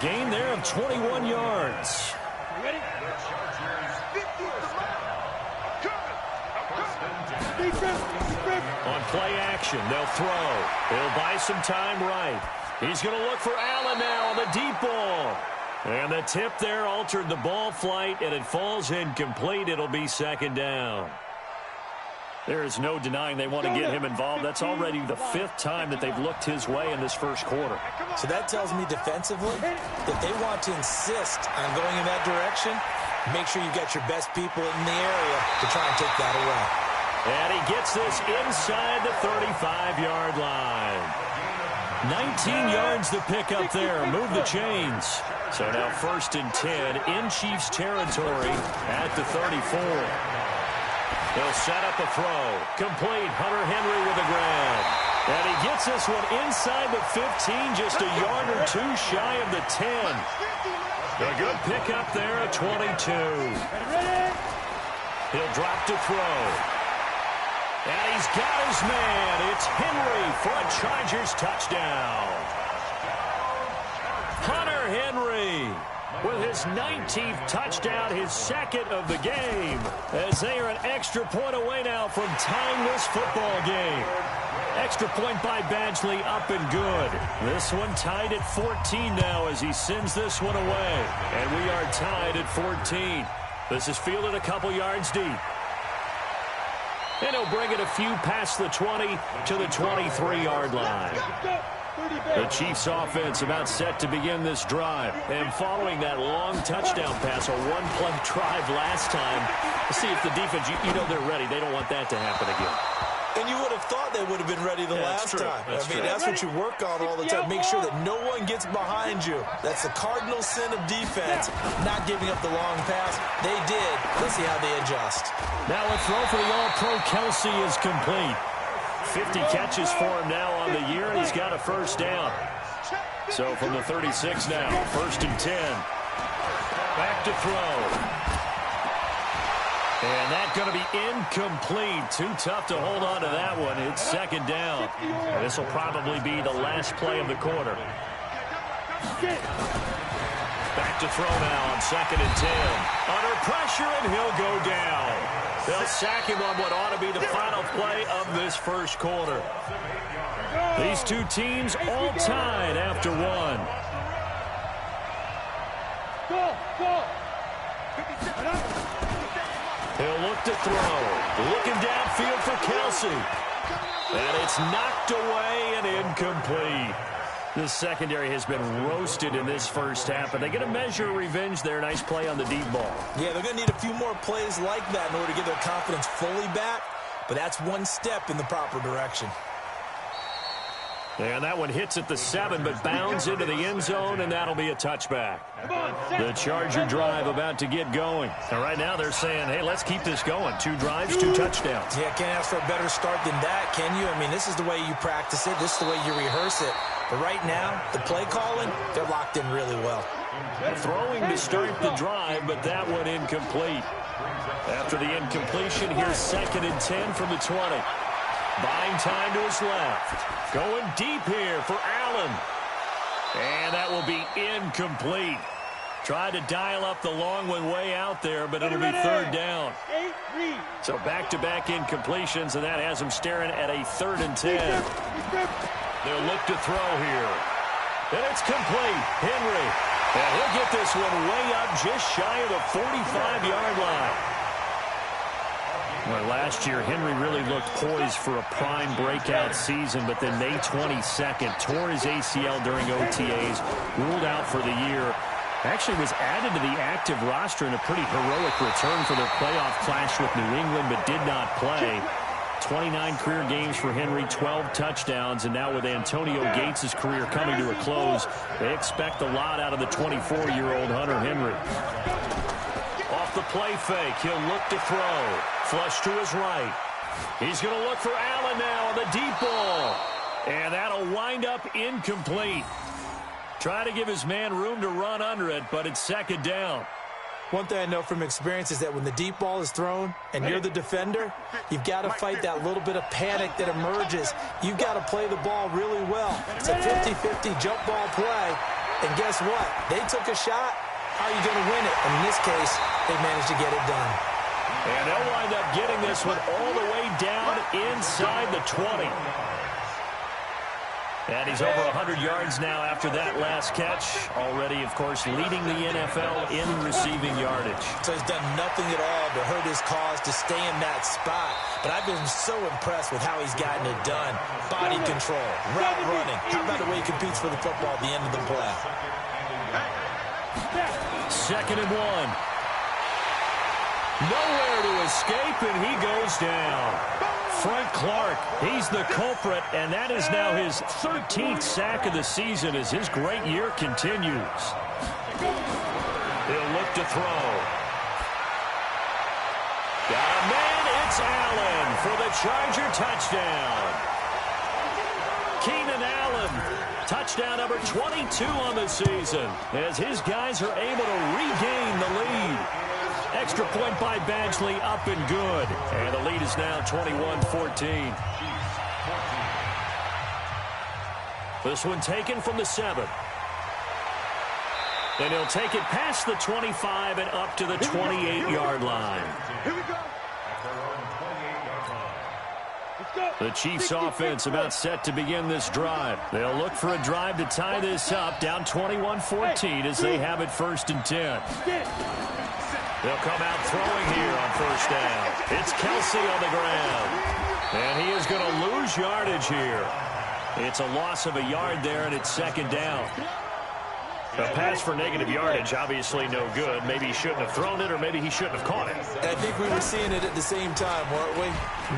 Gain there of 21 yards. Ready? On play action, they'll throw. He'll buy some time right. He's going to look for Allen now on the deep ball. And the tip there altered the ball flight, and it falls incomplete. It'll be second down. There is no denying they want to get him involved. That's already the 5th time that they've looked his way in this first quarter. So that tells me defensively, if they want to insist on going in that direction, make sure you get your best people in the area to try and take that away. And he gets this inside the 35-yard line. 19 yards to pick up there. Move the chains. So now 1st and 10 in Chiefs territory at the 34. They'll set up a throw. Complete. Hunter Henry with a grab. And he gets this one inside the 15, just a yard or two shy of the 10. A good pickup there at 22. He'll drop to throw. And he's got his man. It's Henry for a Chargers touchdown. Hunter Henry with his 19th touchdown, his 2nd of the game, as they are an extra point away now from tying this football game. Extra point by Badgley, up and good. This one tied at 14 now as he sends this one away. And we are tied at 14. This is fielded a couple yards deep. And he'll bring it a few past the 20 to the 23-yard line. The Chiefs offense about set to begin this drive. And following that long touchdown pass, a one-play drive last time, to see if the defense, you know they're ready. They don't want that to happen again. And you would have thought they would have been ready the last time. That's what you work on all the time. Make sure that no one gets behind you. That's the cardinal sin of defense, not giving up the long pass. They did. Let's see how they adjust. Now a throw for the All-Pro Kelsey is complete. 50 catches for him now on the year, and he's got a first down. So from the 36 now, 1st and 10. Back to throw. And that's going to be incomplete. Too tough to hold on to that one. It's 2nd down. This will probably be the last play of the quarter. Back to throw now on 2nd and 10. Under pressure, and he'll go down. They'll sack him on what ought to be the final play of this first quarter. These two teams all tied after one. He'll look to throw. Looking downfield for Kelsey. And it's knocked away and incomplete. The secondary has been roasted in this first half, but they get a measure of revenge there. Nice play on the deep ball. Yeah, they're going to need a few more plays like that in order to get their confidence fully back, but that's one step in the proper direction. And that one hits at the 7, but bounds into the end zone, and that'll be a touchback. The Charger drive about to get going. And right now they're saying, hey, let's keep this going. 2 drives, 2 touchdowns. Yeah, can't ask for a better start than that, can you? I mean, this is the way you practice it. This is the way you rehearse it. But right now, the play calling, they're locked in really well. Throwing to start the drive, but that one incomplete. After the incompletion, here's 2nd and 10 from the 20. Buying time to his left. Going deep here for Allen. And that will be incomplete. Tried to dial up the long one way out there, but it'll be 3rd down. So back-to-back incompletions, and that has him staring at a 3rd and 10. They'll look to throw here. And it's complete. Henry. And he'll get this one way up just shy of the 45-yard line. Well, last year, Henry really looked poised for a prime breakout season, but then May 22nd, tore his ACL during OTAs, ruled out for the year. Actually was added to the active roster in a pretty heroic return for their playoff clash with New England, but did not play. 29 career games for Henry, 12 touchdowns, and now with Antonio Gates' career coming to a close, they expect a lot out of the 24-year-old Hunter Henry. Off the play fake, he'll look to throw. Flush to his right. He's going to look for Allen now on the deep ball. And that'll wind up incomplete. Try to give his man room to run under it, but it's 2nd down. One thing I know from experience is that when the deep ball is thrown and you're the defender, you've got to fight that little bit of panic that emerges. You've got to play the ball really well. It's a 50-50 jump ball play. And guess what? They took a shot. How are you going to win it? And in this case, they managed to get it done. And they'll wind up getting this one all the way down inside the 20. And he's over 100 yards now after that last catch. Already, of course, leading the NFL in receiving yardage. So he's done nothing at all to hurt his cause to stay in that spot. But I've been so impressed with how he's gotten it done. Body control, route running. How about the way he competes for the football at the end of the play? 2nd and 1. Nowhere to escape, and he goes down. Frank Clark, he's the culprit, and that is now his 13th sack of the season as his great year continues. He'll look to throw. Got a man, it's Allen for the Charger touchdown. Keenan Allen, touchdown number 22 on the season, as his guys are able to regain the lead. Extra point by Badgley, up and good. And the lead is now 21-14. This one taken from the 7. And he'll take it past the 25 and up to the 28-yard line. Here we go. The Chiefs offense about set to begin this drive. They'll look for a drive to tie this up, down 21-14 as they have it 1st and 10. They'll come out throwing here on 1st down. It's Kelsey on the ground. And he is going to lose yardage here. It's a loss of a yard there, and it's 2nd down. A pass for negative yardage, obviously no good. Maybe he shouldn't have thrown it, or maybe he shouldn't have caught it. I think we were seeing it at the same time, weren't we?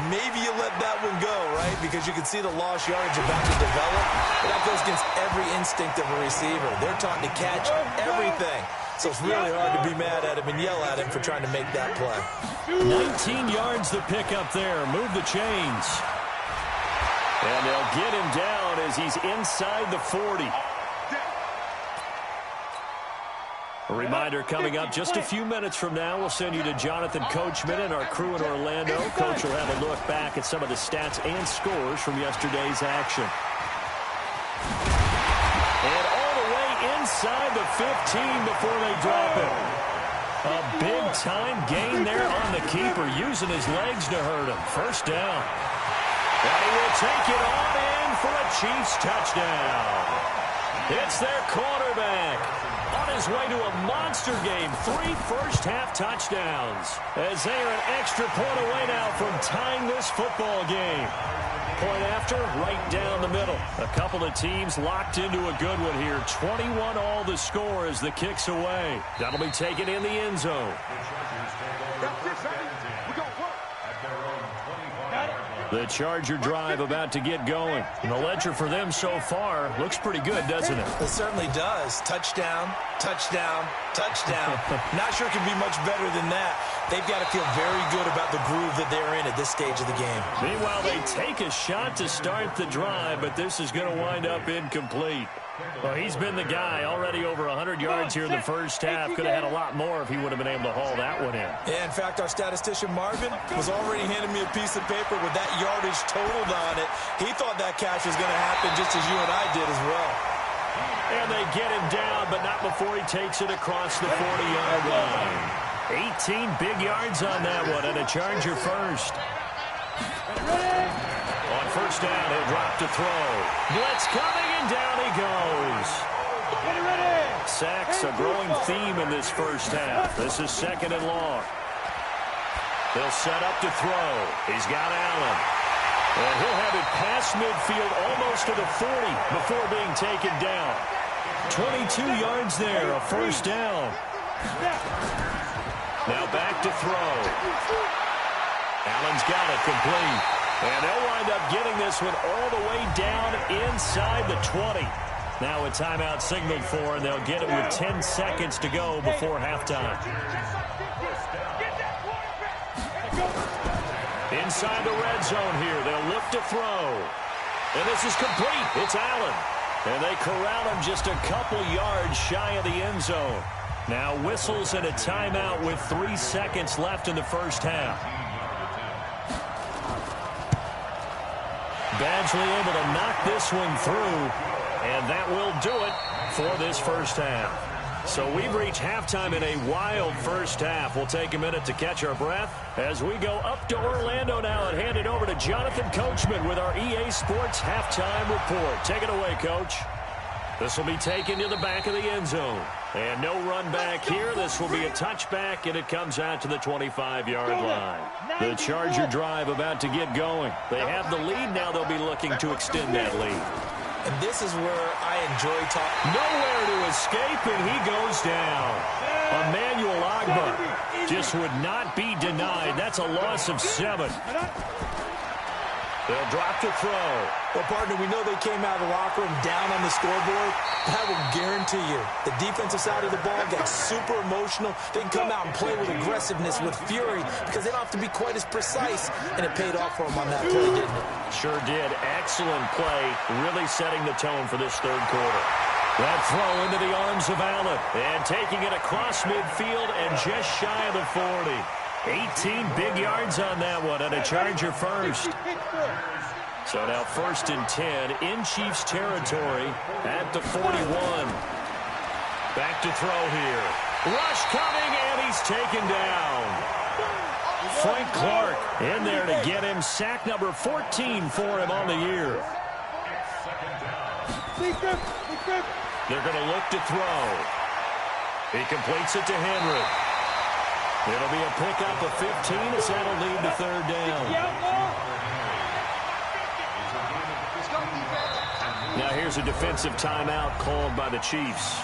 Maybe you let that one go, right? Because you can see the lost yardage about to develop. But that goes against every instinct of a receiver. They're taught to catch everything. So it's really hard to be mad at him and yell at him for trying to make that play. 19 yards to pick up there. Move the chains. And they'll get him down as he's inside the 40. A reminder coming up just a few minutes from now. We'll send you to Jonathan Coachman and our crew in Orlando. Coach will have a look back at some of the stats and scores from yesterday's action. And all the way inside the 15 before they drop it. A big-time gain there on the keeper, using his legs to hurt him. 1st down. And he will take it on in for a Chiefs touchdown. It's their quarterback. On his way to a monster game, 3 first-half touchdowns, as they are an extra point away now from tying this football game. Point after, right down the middle. A couple of teams locked into a good one here. 21 all the score as the kick's away. That'll be taken in the end zone. The Charger drive about to get going. And the ledger for them so far looks pretty good, doesn't it? It certainly does. Touchdown, touchdown, touchdown. Not sure it can be much better than that. They've got to feel very good about the groove that they're in at this stage of the game. Meanwhile, they take a shot to start the drive, but this is going to wind up incomplete. Well, he's been the guy, already over 100 yards here in the first half. Could have had a lot more if he would have been able to haul that one in. Yeah, in fact, our statistician Marvin was already handing me a piece of paper with that yardage totaled on it. He thought that catch was going to happen just as you and I did as well. And they get him down, but not before he takes it across the 40-yard line. 18 big yards on that one, and a Charger first. On 1st down, he'll drop to throw. Blitz coming, and down he goes. Sacks, a growing theme in this first half. This is 2nd and long. They'll set up to throw. He's got Allen. And he'll have it past midfield almost to the 40 before being taken down. 22 yards there, a 1st down. Now back to throw. Allen's got it complete. And they'll wind up getting this one all the way down inside the 20. Now a timeout signaled for, and they'll get it with 10 seconds to go before halftime. Inside the red zone here, they'll look to throw. And this is complete. It's Allen. And they corral him just a couple yards shy of the end zone. Now whistles and a timeout with 3 seconds left in the first half. Badgley able to knock this one through. And that will do it for this first half. So we've reached halftime in a wild first half. We'll take a minute to catch our breath as we go up to Orlando now and hand it over to Jonathan Coachman with our EA Sports halftime report. Take it away, Coach. This will be taken to the back of the end zone. And no run back here. This will be a touchback, and it comes out to the 25-yard line. The Charger drive about to get going. They have the lead. Now they'll be looking to extend that lead. And this is where I enjoy talking. Nowhere to escape, and he goes down. Emmanuel Ogbah just would not be denied. That's a loss of 7. They'll drop to throw. Well, partner, we know they came out of the locker room down on the scoreboard. I will guarantee you the defensive side of the ball got super emotional. They can come out and play with aggressiveness, with fury, because they don't have to be quite as precise. And it paid off for them on that play, didn't it? Sure did. Excellent play, really setting the tone for this third quarter. That throw into the arms of Allen. And taking it across midfield and just shy of the 40. 18 big yards on that one, and a Charger first. So now 1st and 10 in Chiefs territory at the 41. Back to throw here. Rush coming, and he's taken down. Frank Clark in there to get him. Sack number 14 for him on the year. They're going to look to throw. He completes it to Henry. It'll be a pickup of 15 as that'll lead to 3rd down. Now here's a defensive timeout called by the Chiefs.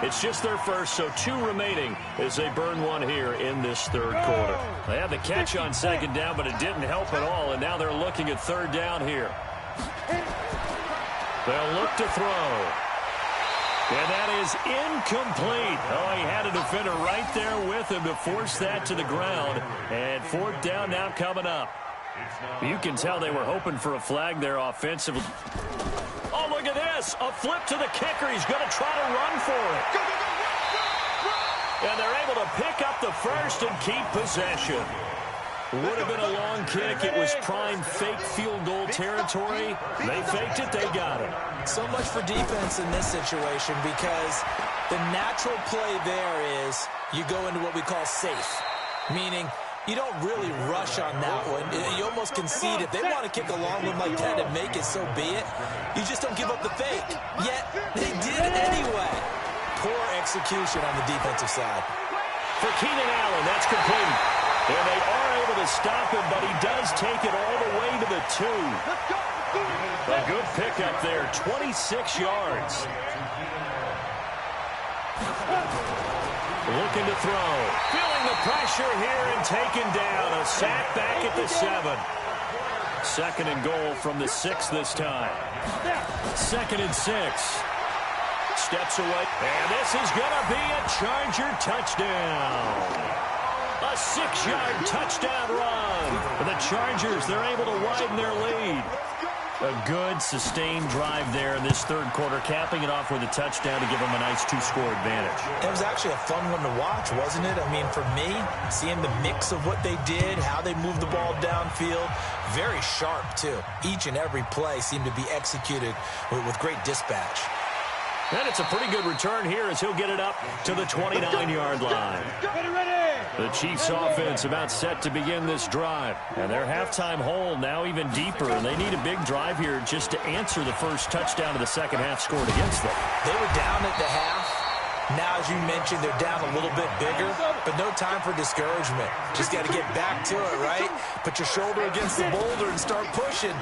It's just their first, so 2 remaining as they burn one here in this third quarter. They had the catch on 2nd down, but it didn't help at all, and now they're looking at 3rd down here. They'll look to throw. And that is incomplete. Oh, he had a defender right there with him to force that to the ground. And 4th down now coming up. You can tell they were hoping for a flag there offensively. Oh, look at this. A flip to the kicker. He's going to try to run for it. And they're able to pick up the first and keep possession. Would have been a long kick. It was prime fake field goal territory. They faked it. They got it. So much for defense in this situation, because the natural play there is you go into what we call safe, meaning you don't really rush on that one. You almost concede. If they want to kick a long one like that and make it, so be it. You just don't give up the fake. Yet they did anyway. Poor execution on the defensive side. For Keenan Allen, that's complete. And they are able to stop him, but he does take it all the way to the 2. A good pickup there, 26 yards. Looking to throw. Feeling the pressure here and taken down. A sack back at the 7. 2nd and goal from the 6 this time. 2nd and 6. Steps away. And this is going to be a Charger touchdown. A 6-yard touchdown run. The Chargers, they're able to widen their lead. A good, sustained drive there in this third quarter, capping it off with a touchdown to give them a nice 2-score advantage. It was actually a fun one to watch, wasn't it? I mean, for me, seeing the mix of what they did, how they moved the ball downfield, very sharp, too. Each and every play seemed to be executed with great dispatch. And it's a pretty good return here as he'll get it up to the 29-yard line. The Chiefs offense about set to begin this drive. And their halftime hole now even deeper. And they need a big drive here just to answer the first touchdown of the second half scored against them. They were down at the half. Now, as you mentioned, they're down a little bit bigger, but no time for discouragement. Just got to get back to it, right? Put your shoulder against the boulder and start pushing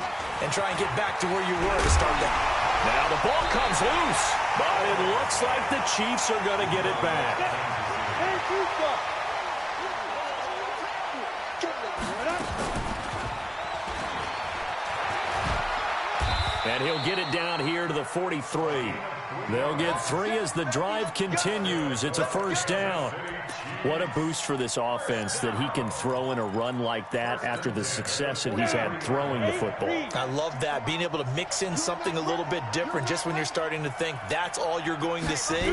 and try and get back to where you were to start that. Now the ball comes loose, but it looks like the Chiefs are going to get it back. And he'll get it down here to the 43. They'll get 3 as the drive continues. It's a first down. What a boost for this offense that he can throw in a run like that after the success that he's had throwing the football. I love that, being able to mix in something a little bit different just when you're starting to think that's all you're going to see.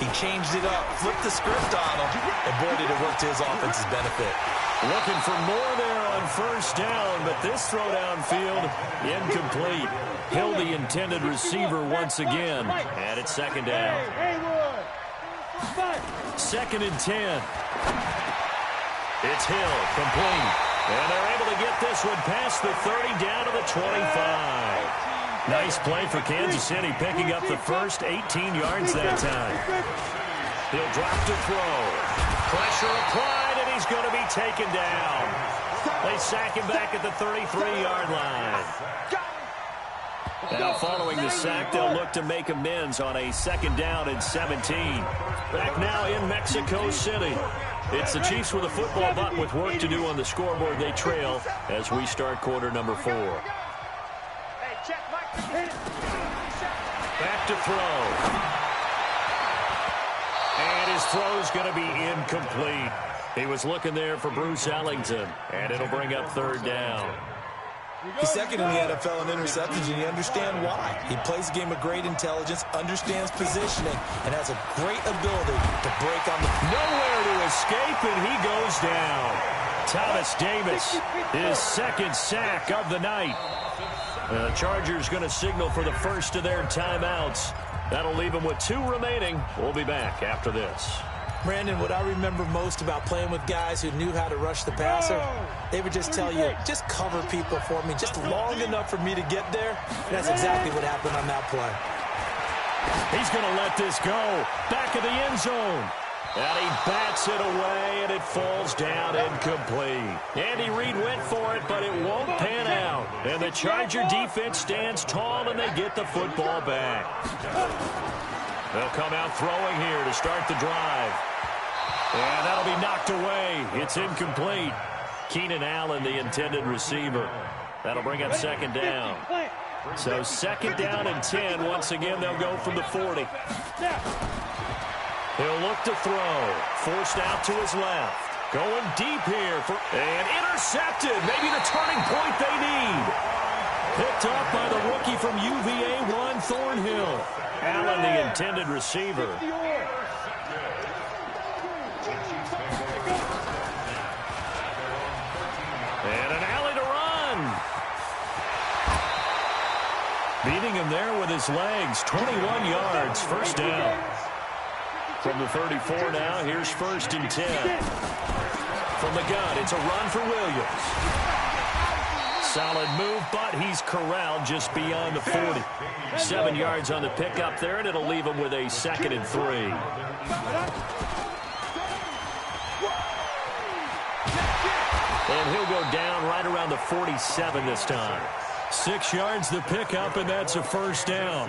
He changed it up, flipped the script on him, and boy, did it work to his offense's benefit. Looking for more there on first down, but this throw downfield incomplete. Hill, the intended receiver once again, and it's second down. Second and 10. It's Hill, complete. And they're able to get this one past the 30 down to the 25. Nice play for Kansas City, picking up the first 18 yards that time. He'll drop to throw. Pressure applied, and he's going to be taken down. They sack him back at the 33-yard line. Now, following the sack, they'll look to make amends on a second down and 17. Back now in Mexico City. It's the Chiefs with a football, but with work to do on the scoreboard, they trail as we start quarter number 4. Back to throw. And his throw's going to be incomplete. He was looking there for Bruce Ellington, and it'll bring up third down. He's second in the NFL in interceptions, and you understand why. He plays a game of great intelligence, understands positioning, and has a great ability to break on the... Nowhere to escape, and he goes down. Thomas Davis, his second sack of the night. The Chargers going to signal for the first of their timeouts. That'll leave them with 2 remaining. We'll be back after this. Brandon, what I remember most about playing with guys who knew how to rush the passer, they would just tell you, just cover people for me, just long enough for me to get there. And that's exactly what happened on that play. He's going to let this go. Back of the end zone. And he bats it away, and it falls down incomplete. Andy Reid went for it, but it won't pan out. And the Charger defense stands tall, and they get the football back. They'll come out throwing here to start the drive. And that'll be knocked away. It's incomplete. Keenan Allen, the intended receiver. That'll bring up second down. So second down and 10. Once again, they'll go from the 40. He'll look to throw. Forced out to his left. Going deep here. And intercepted. Maybe the turning point they need. Picked up by the rookie from UVA, Juan Thornhill. Allen, the intended receiver. And an alley to run. Beating him there with his legs. 21 yards. First down. From the 34 now, here's first and 10. From the gun, it's a run for Williams. Solid move, but he's corralled just beyond the 40. 7 yards on the pickup there, and it'll leave him with a second and 3. And he'll go down right around the 47 this time. 6 yards the pickup, and that's a first down.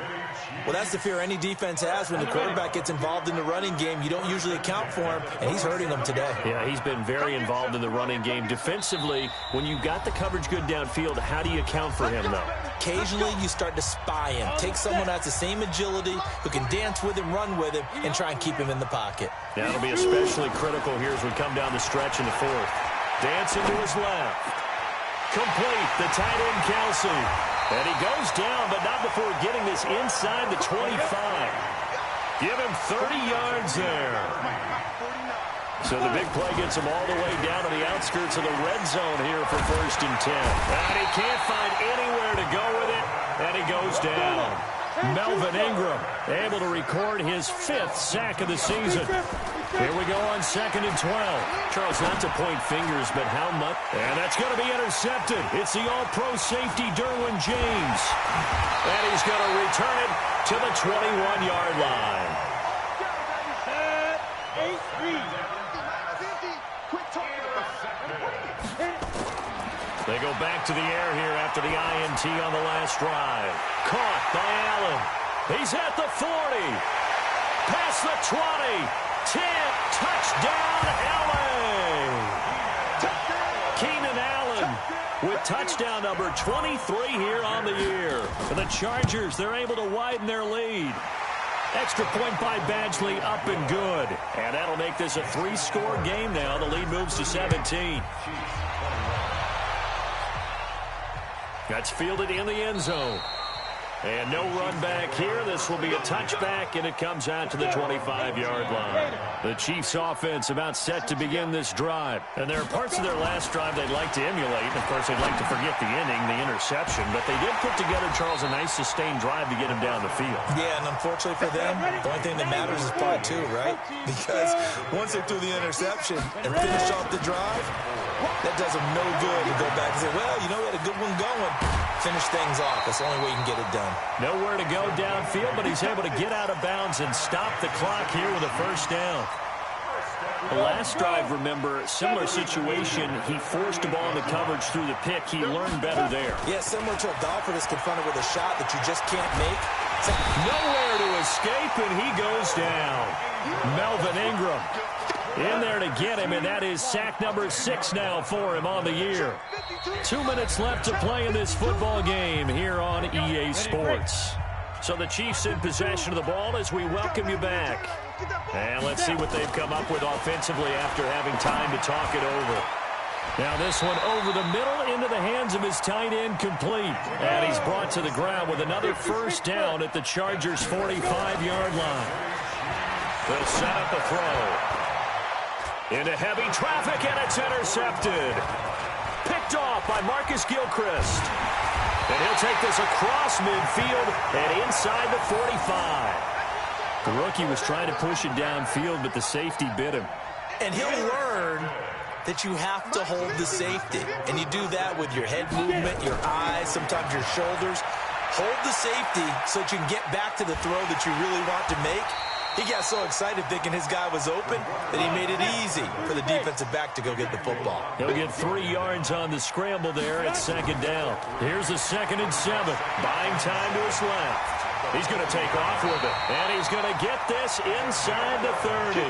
Well, that's the fear any defense has when the quarterback gets involved in the running game. You don't usually account for him, and he's hurting them today. Yeah, he's been very involved in the running game. Defensively, when you've got the coverage good downfield, how do you account for him, though? Occasionally, you start to spy him. Take someone that has the same agility, who can dance with him, run with him, and try and keep him in the pocket. Now, it'll be especially critical here as we come down the stretch in the 4th. Dancing to his left. Complete, the tight end, Kelsey. And he goes down, but not before getting this inside the 25. Give him 30 yards there. So the big play gets him all the way down to the outskirts of the red zone here for first and 10. And he can't find anywhere to go with it, and he goes down. Melvin Ingram able to record his 5th sack of the season. Here we go on second and 12. Charles, not to point fingers, but how much? And that's going to be intercepted. It's the all-pro safety, Derwin James. And he's going to return it to the 21-yard line. They go back to the air here after the INT on the last drive. Caught by Allen. He's at the 40. Past the 20. 10, touchdown, LA! Keenan Allen with touchdown number 23 here on the year. And the Chargers, they're able to widen their lead. Extra point by Badgley, up and good. And that'll make this a 3-score game now. The lead moves to 17. That's fielded in the end zone. And no run back here. This will be a touchback, and it comes out to the 25-yard line. The Chiefs' offense about set to begin this drive. And there are parts of their last drive they'd like to emulate. Of course, they'd like to forget the inning, the interception. But they did put together, Charles, a nice sustained drive to get him down the field. Yeah, and unfortunately for them, the only thing that matters is part two, right? Because once they threw the interception and finished off the drive, that does them no good to go back and say, well, you know, we had a good one going. Finish things off. That's the only way you can get it done. Nowhere to go downfield, but he's able to get out of bounds and stop the clock here with a first down. The last drive, remember, similar situation. He forced the ball in the coverage through the pick. He learned better there. Yeah, similar to a golfer that's confronted with a shot that you just can't make. Nowhere to escape, and he goes down. Melvin Ingram in there to get him, and that is sack number 6 now for him on the year. 2 minutes left to play in this football game here on EA Sports. So the Chiefs in possession of the ball as we welcome you back. And let's see what they've come up with offensively after having time to talk it over. Now this one over the middle into the hands of his tight end, complete. And he's brought to the ground with another first down at the Chargers' 45-yard line. They'll set up a throw. Into heavy traffic, and it's intercepted. Picked off by Marcus Gilchrist. And he'll take this across midfield and inside the 45. The rookie was trying to push it downfield, but the safety bit him. And he'll learn that you have to hold the safety. And you do that with your head movement, your eyes, sometimes your shoulders. Hold the safety so that you can get back to the throw that you really want to make. He got so excited thinking his guy was open that he made it easy for the defensive back to go get the football. He'll get 3 yards on the scramble there at second down. Here's a 2nd and 7. Buying time to his left. He's going to take off with it. And he's going to get this inside the 30.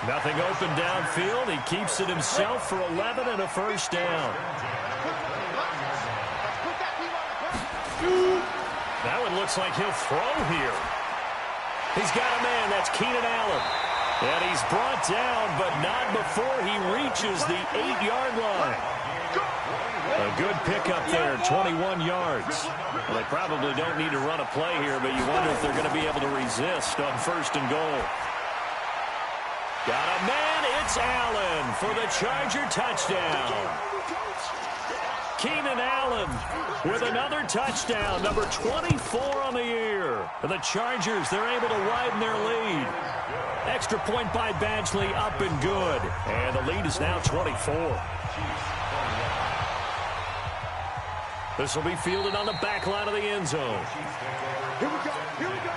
Nothing open downfield. He keeps it himself for 11 and a first down. That one looks like he'll throw here. He's got a man. That's Keenan Allen. And he's brought down, but not before he reaches the 8-yard line. A good pickup there, 21 yards. Well, they probably don't need to run a play here, but you wonder if they're going to be able to resist on 1st and goal. Got a man. It's Allen for the Charger touchdown. Keenan Allen with another touchdown, number 24 on the year. For the Chargers, they're able to widen their lead. Extra point by Badgley, up and good. And the lead is now 24. This will be fielded on the back line of the end zone. Here we go. Here we go.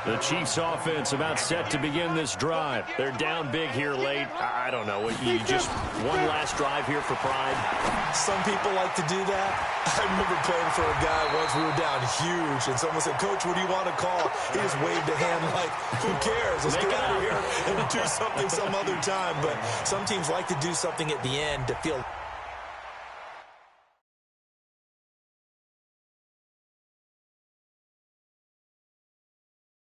The Chiefs offense about set to begin this drive. They're down big here late. I don't know. You just one last drive here for pride. Some people like to do that. I remember playing for a guy once. We were down huge, and someone said, "Coach, what do you want to call?" He just waved a hand like, "Who cares? Let's get out of here and do something some other time." But some teams like to do something at the end to feel